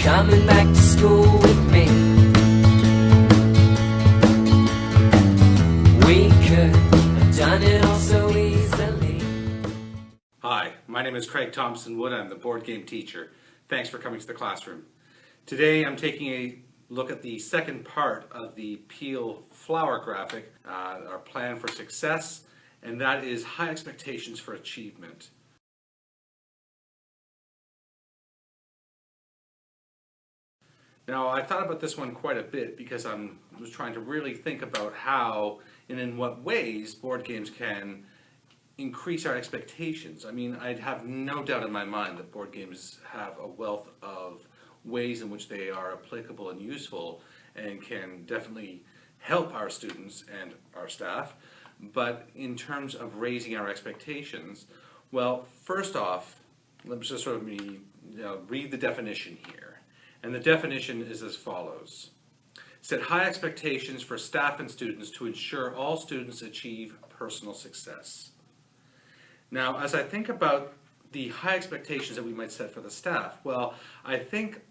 coming back to school with me? We could have done it all so easily. Hi, my name is Craig Thompson Wood. I'm the board game teacher. Thanks for coming to the classroom. Today I'm taking a look at the second part of the Peel flower graphic, our plan for success, and that is high expectations for achievement. Now, I thought about this one quite a bit because I was trying to really think about how and in what ways board games can increase our expectations. I mean, I'd have no doubt in my mind that board games have a wealth of ways in which they are applicable and useful and can definitely help our students and our staff. But in terms of raising our expectations, well, first off, let's just sort of read the definition here. And the definition is as follows. Set high expectations for staff and students to ensure all students achieve personal success. Now, as I think about the high expectations that we might set for the staff, well, I think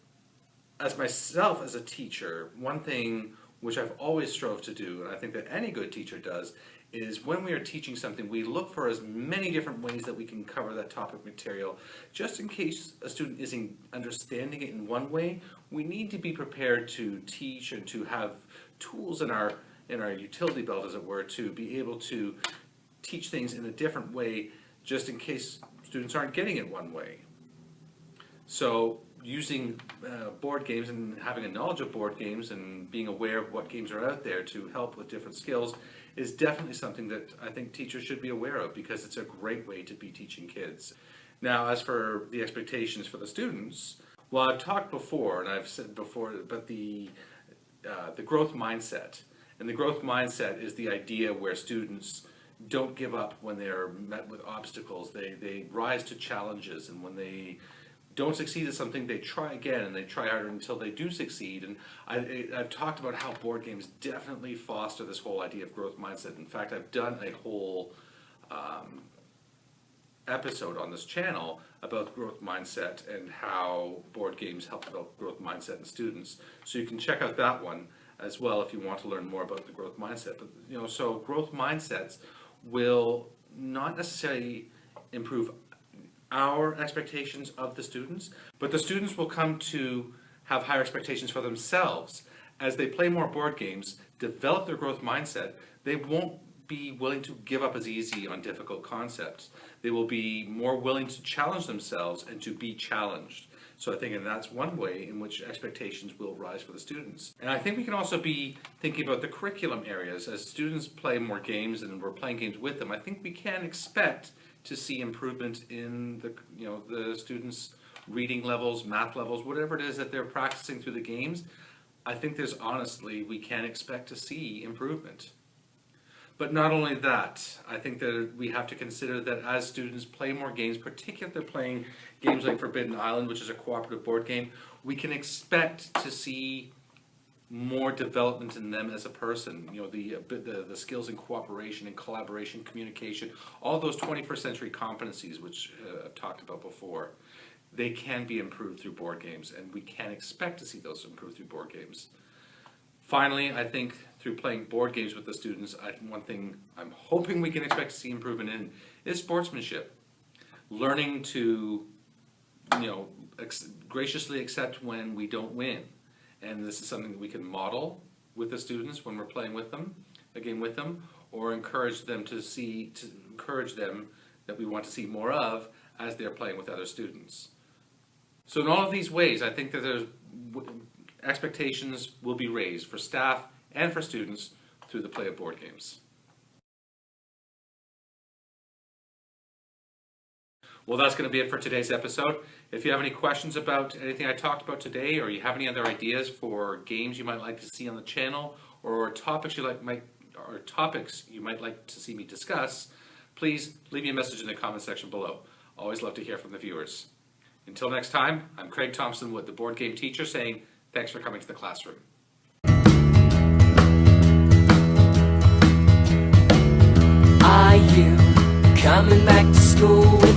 as myself as a teacher, one thing which I've always strove to do, and I think that any good teacher does, is when we are teaching something, we look for as many different ways that we can cover that topic material. Just in case a student isn't understanding it in one way, we need to be prepared to teach and to have tools in our utility belt, as it were, to be able to teach things in a different way, just in case students aren't getting it one way. So using board games and having a knowledge of board games and being aware of what games are out there to help with different skills is definitely something that I think teachers should be aware of, because it's a great way to be teaching kids. Now, as for the expectations for the students, well, I've talked before and I've said before about the growth mindset. And the growth mindset is the idea where students don't give up when they're met with obstacles. They rise to challenges, and when they don't succeed at something, they try again and they try harder until they do succeed. And I've talked about how board games definitely foster this whole idea of growth mindset. In fact, I've done a whole episode on this channel about growth mindset and how board games help develop growth mindset in students. So you can check out that one as well if you want to learn more about the growth mindset. But so growth mindsets will not necessarily improve our expectations of the students, but the students will come to have higher expectations for themselves. As they play more board games, develop their growth mindset, they won't be willing to give up as easy on difficult concepts. They will be more willing to challenge themselves and to be challenged. So I think that's one way in which expectations will rise for the students. And I think we can also be thinking about the curriculum areas. As students play more games and we're playing games with them, I think we can expect to see improvement in the students' reading levels, math levels, whatever it is that they're practicing through the games. I think we can expect to see improvement. But not only that, I think that we have to consider that as students play more games, particularly if they're playing games like Forbidden Island, which is a cooperative board game, we can expect to see more development in them as a person. The skills in cooperation and collaboration, communication, all those 21st century competencies which I've talked about before, they can be improved through board games, and we can expect to see those improved through board games. Finally, I think through playing board games with the students, one thing I'm hoping we can expect to see improvement in is sportsmanship. Learning to graciously accept when we don't win. And this is something that we can model with the students when we're playing with them, a game with them, or encourage them that we want to see more of as they're playing with other students. So in all of these ways, I think that expectations will be raised for staff and for students through the play of board games. Well, that's going to be it for today's episode. If you have any questions about anything I talked about today, or you have any other ideas for games you might like to see on the channel, or topics you might like to see me discuss, please leave me a message in the comment section below. Always love to hear from the viewers. Until next time, I'm Craig Thompson Wood, the board game teacher, saying thanks for coming to the classroom. Are you coming back to school?